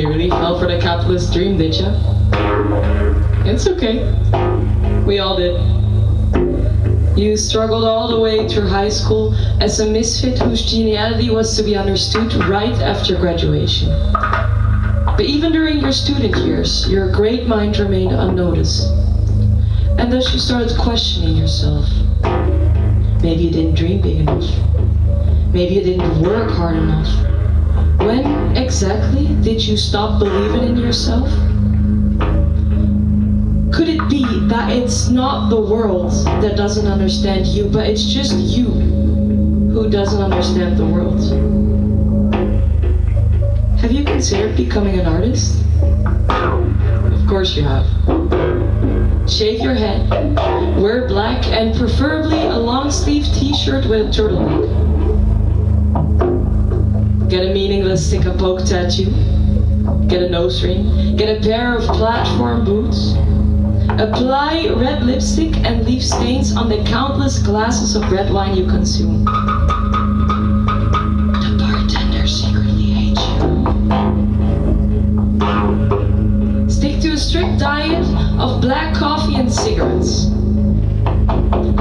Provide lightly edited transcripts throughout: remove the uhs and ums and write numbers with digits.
you really fell for the capitalist dream, did ya? It's okay. We all did. You struggled all the way through high school as a misfit whose geniality was to be understood right after graduation. But even during your student years, your great mind remained unnoticed. And thus you started questioning yourself. Maybe you didn't dream big enough. Maybe you didn't work hard enough. When exactly did you stop believing in yourself? Could it be that it's not the world that doesn't understand you, but it's just you who doesn't understand the world? Have you considered becoming an artist? Of course you have. Shave your head, wear black, and preferably a long-sleeve t-shirt with a turtleneck. Get a meaningless stick-and-poke tattoo. Get a nose ring. Get a pair of platform boots. Apply red lipstick and leave stains on the countless glasses of red wine you consume. The bartender secretly hates you. Stick to a strict diet of black coffee and cigarettes.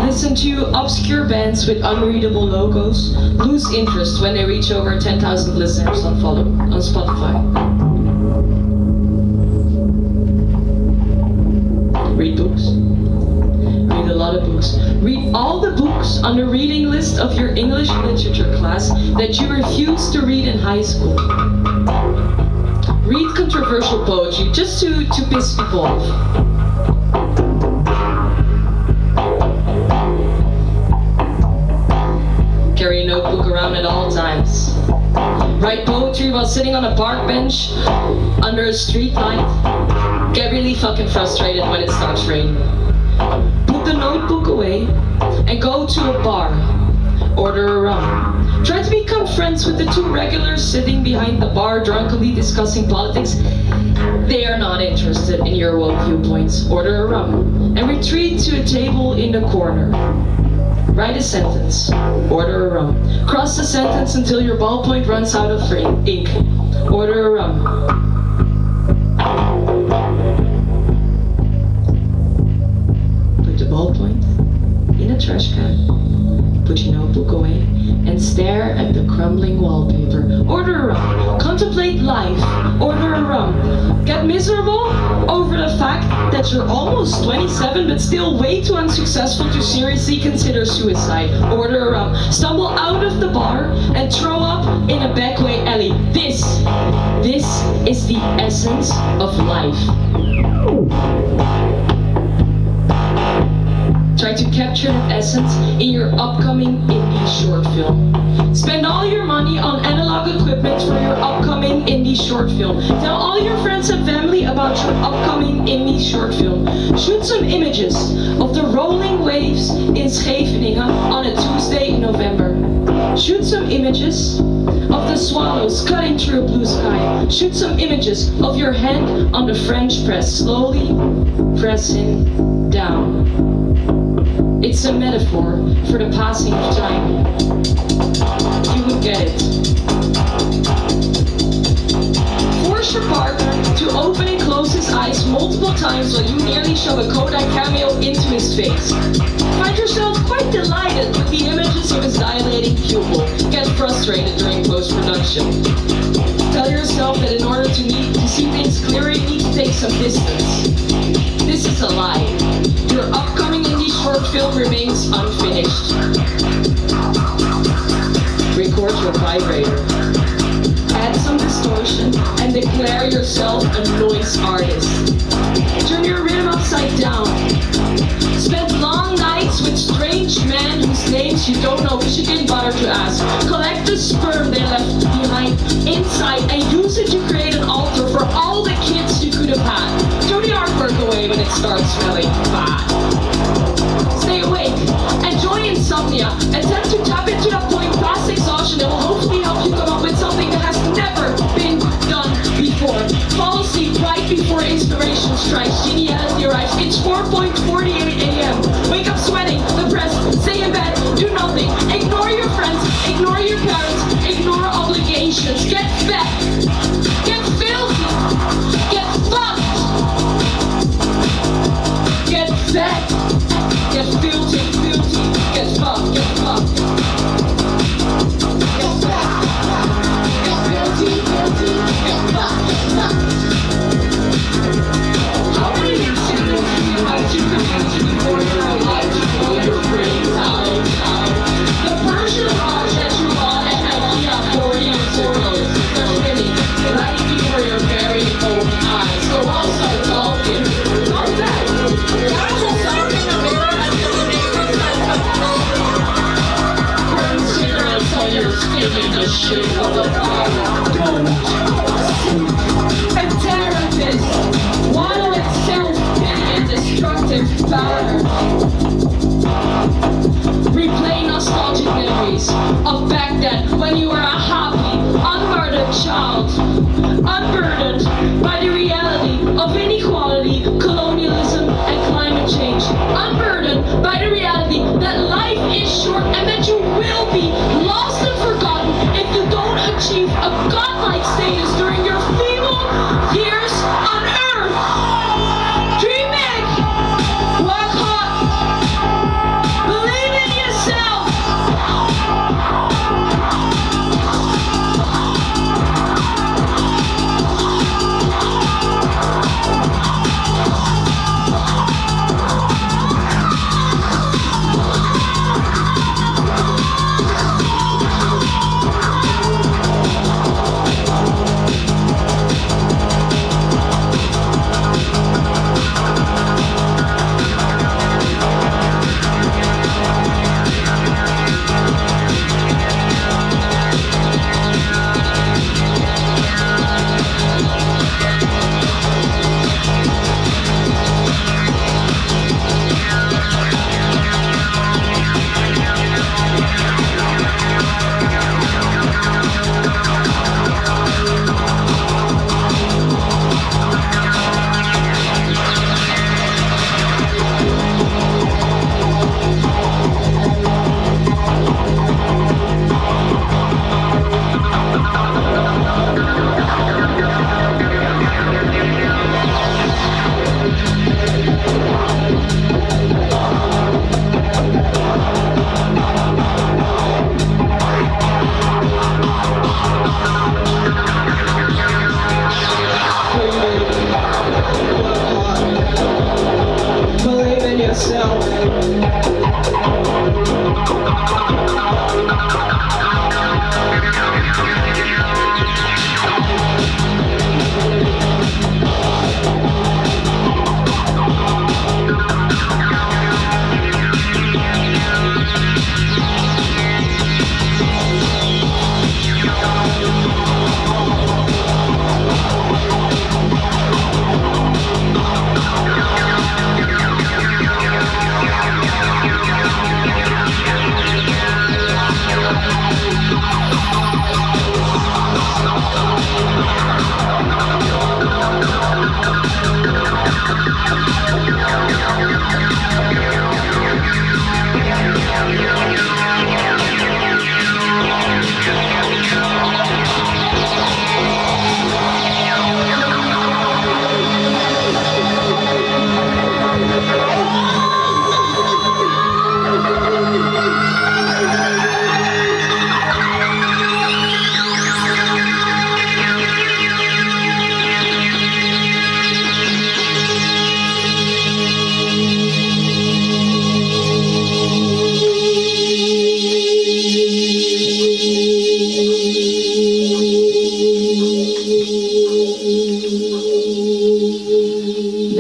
Listen to obscure bands with unreadable logos. Lose interest when they reach over 10,000 listeners on Spotify. Read books. Read a lot of books. Read all the books on the reading list of your English literature class that you refused to read in high school. Read controversial poetry just to piss people off. Carry a notebook around at all times. Write poetry while sitting on a park bench under a street light. Get really fucking frustrated when it starts raining. Put the notebook away and go to a bar. Order a rum. Try to become friends with the two regulars sitting behind the bar drunkenly discussing politics. They are not interested in your woke viewpoints. Order a rum and retreat to a table in the corner. Write a sentence. Order a rum. Cross the sentence until your ballpoint runs out of ink. Order a rum. Put the ballpoint in a trash can. Put your notebook away and stare at the crumbling wallpaper. Order a rum. Contemplate life. Order a rum. Get miserable over the fact that you're almost 27 but still way too unsuccessful to seriously consider suicide. Order a rum. Stumble out of the bar and throw up in a backway alley. This is the essence of life. Try to capture that essence in your upcoming indie short film. Spend all your money on analog equipment for your upcoming indie short film. Tell all your friends and family about your upcoming indie short film. Shoot some images of the rolling waves in Scheveningen on a Tuesday in November. Shoot some images of the swallows cutting through a blue sky. Shoot some images of your hand on the French press, slowly pressing down. It's a metaphor for the passing of time. You would get it. Force your partner to open and close his eyes multiple times while you nearly shove a Kodak cameo into his face. Find yourself quite delighted with the images of his dilating pupil. Get frustrated during post-production. Tell yourself that in order to see things clearer, you need to take some distance. This is a lie. Your upcoming indie short film remains unfinished. Record your vibrator. Add some distortion and declare yourself a noise artist. Turn your rhythm upside down. Spend long nights with strange men whose names you don't know because you didn't bother to ask. Collect the sperm they left behind inside and use it to create an altar for all the kids you could have had. Throw the artwork away when it starts smelling bad. Stay awake. Enjoy insomnia. Attempt to tap into that point past exhaustion that will hopefully help you come up with something that has never been done before. Fall asleep right before inspiration strikes. Geniality arrives. It's 4:48 a.m. Wake up sweating, depressed, stay in bed, do nothing. Ignore your friends, ignore your parents, ignore obligations. Get fat, get filthy,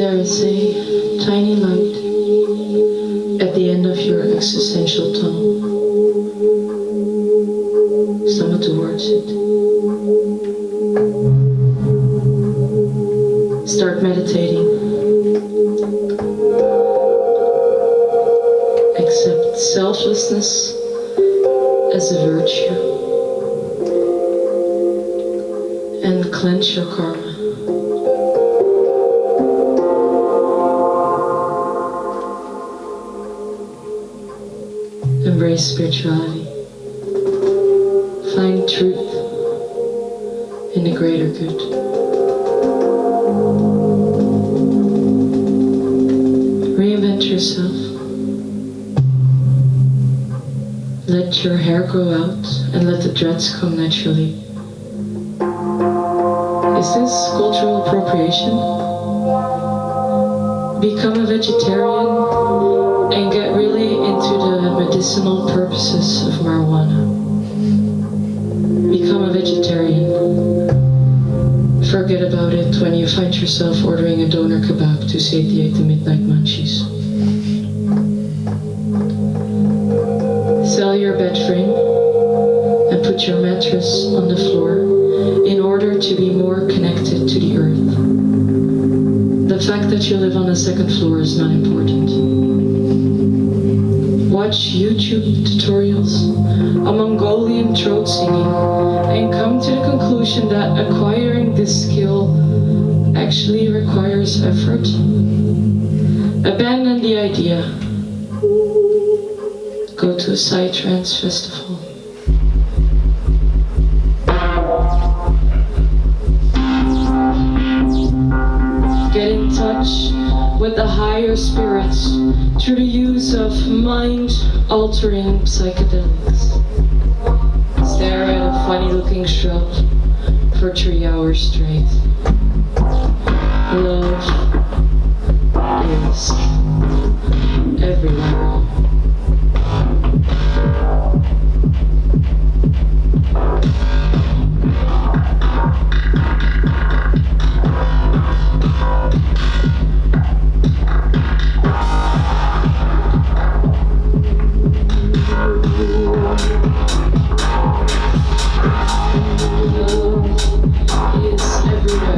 There is a tiny light at the end of your existential tunnel. Stumble towards it. Start meditating. Accept selflessness as a virtue. And cleanse your karma. Embrace spirituality. Find truth in the greater good. Reinvent yourself. Let your hair grow out and let the dreads come naturally. Is this cultural appropriation? Become a vegetarian and get really into the medicinal purposes of marijuana. Become a vegetarian. Forget about it when you find yourself ordering a doner kebab to satiate the midnight munchies. Sell your bed frame and put your mattress on the floor in order to be more connected to the earth. The fact that you live on the second floor is not important. Watch YouTube tutorials on Mongolian throat singing and come to the conclusion that acquiring this skill actually requires effort. Abandon the idea. Go to a psytrance festival. Get in touch with the higher spirits through the use of mind-altering psychedelics. Stare at a funny-looking shrub for 3 hours straight. Love is everywhere. Love is everywhere.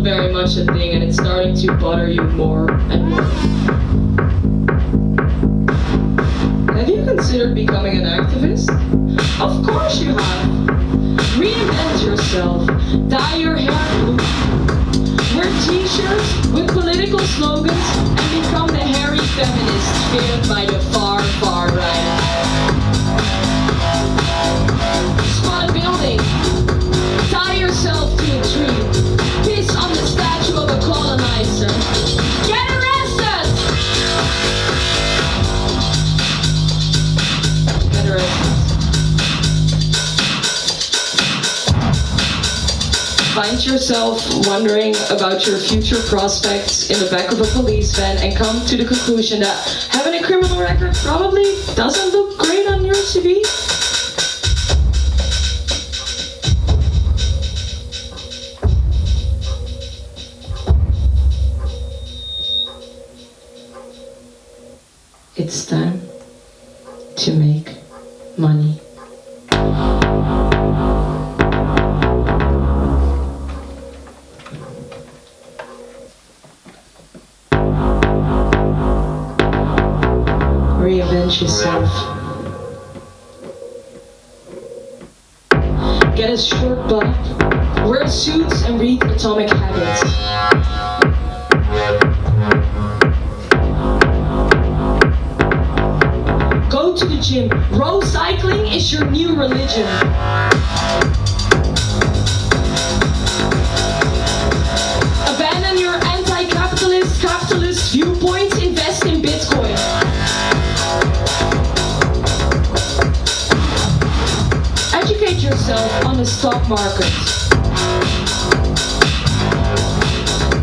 very much a thing, and it's starting to bother you more and more. Have you considered becoming an activist? Of course you have. Reinvent yourself. Dye your hair blue. Wear t-shirts with political slogans and become the hairy feminist feared by the far, far right. Spot a building. Tie yourself to a tree. Piss on the statue of a colonizer. Get arrested! Get arrested. Find yourself wondering about your future prospects in the back of a police van and come to the conclusion that having a criminal record probably doesn't look great on your CV? It's time to make money. Reinvent yourself. Get a short butt, wear suits and read Atomic Habits. Go to the gym. Row cycling is your new religion. Abandon your capitalist viewpoints, invest in Bitcoin. Educate yourself on the stock market.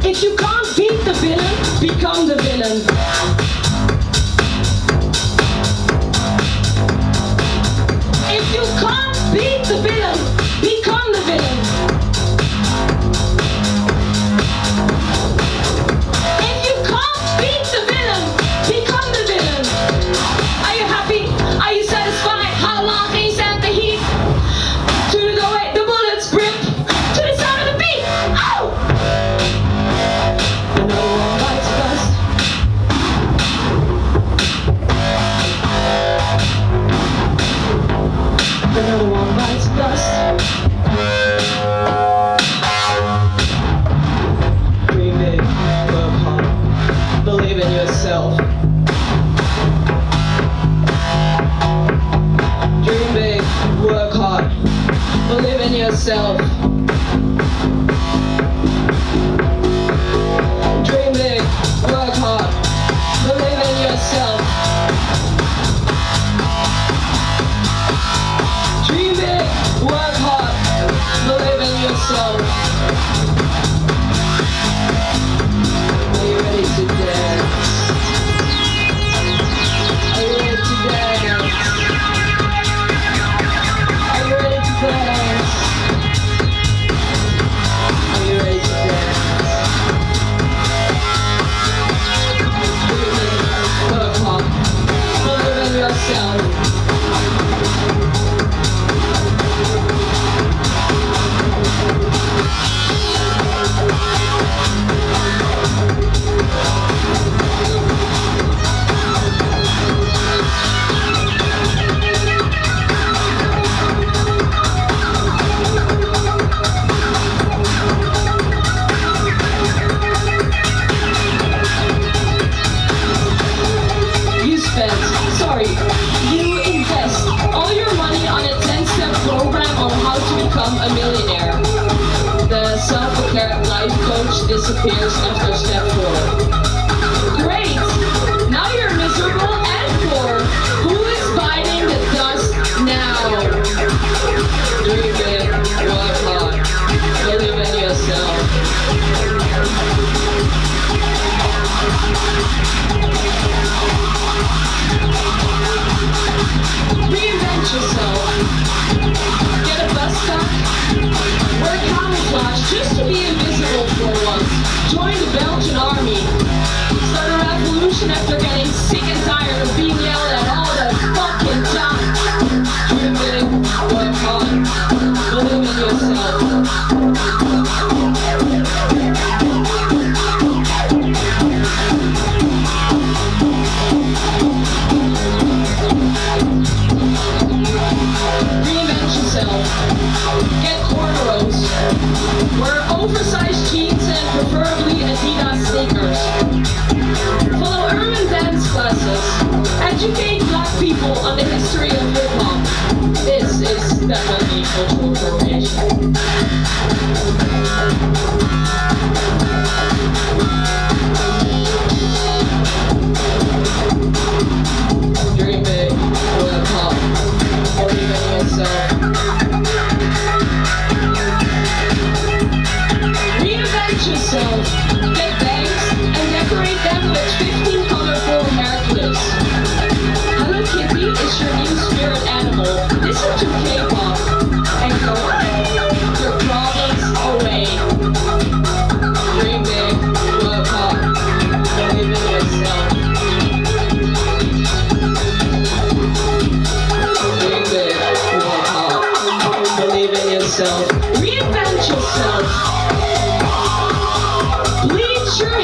If you can't beat the villain, become the villain. If you can't beat the villain, become the villain. If you can't beat the villain, become the villain. Are you happy? Are you satisfied? How long can you stand the heat? To the way the bullets rip, to the sound of the beat. Ow! Another one bites dust. Another one bites dust. Dream big, work hard, believe in yourself. Dream big, work hard, believe in yourself. Dream big, work hard, believe in yourself. Dream big, work hard, believe in yourself. Are you ready to dance? Are you ready to dance? Are you ready to dance? Are you ready to dance? Dream big, work hard, believe in yourself. You invest all your money on a 10-step program on how to become a millionaire. The self-declared life coach disappears after step 4. Great! Now you're miserable and poor. Who is biting the dust now? Dream big, work hard, believe in yourself. Reinvent yourself. Get a bus stop. Wear camouflage just to be invisible for once. Join the Belgian army.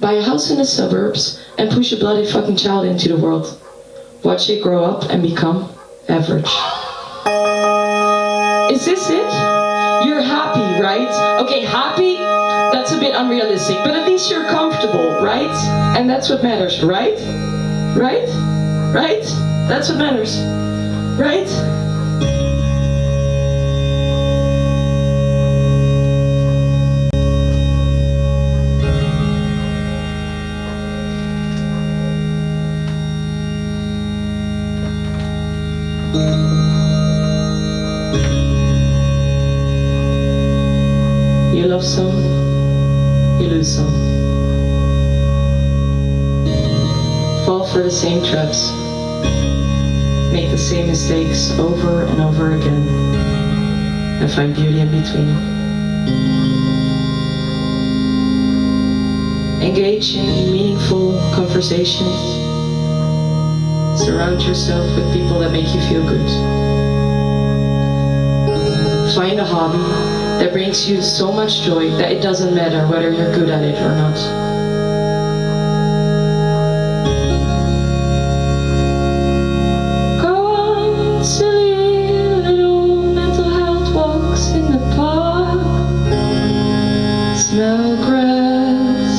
Buy a house in the suburbs and push a bloody fucking child into the world. Watch it grow up and become average. Is this it? You're happy, right? Okay, happy, that's a bit unrealistic, but at least you're comfortable, right? And that's what matters, right? Right? Right? That's what matters, right? You love some, you lose some. Fall for the same traps. Make the same mistakes over and over again. And find beauty in between. Engage in meaningful conversations. Surround yourself with people that make you feel good. Find a hobby that brings you so much joy that it doesn't matter whether you're good at it or not. Go on silly little mental health walks in the park. Smell grass.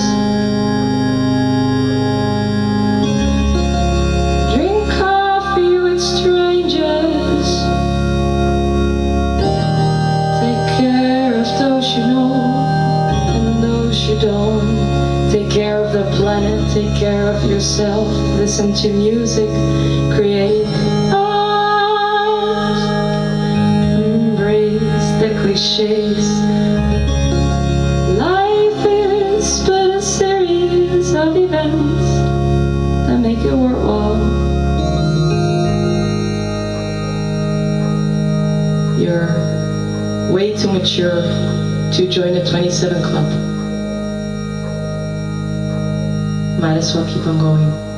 Drink coffee with strangers. Those you know and those you don't. Take care of the planet, take care of yourself. Listen to music, create cliches. Life is but a series of events that make it worthwhile. You're way too mature to join the 27 Club. Might as well keep on going.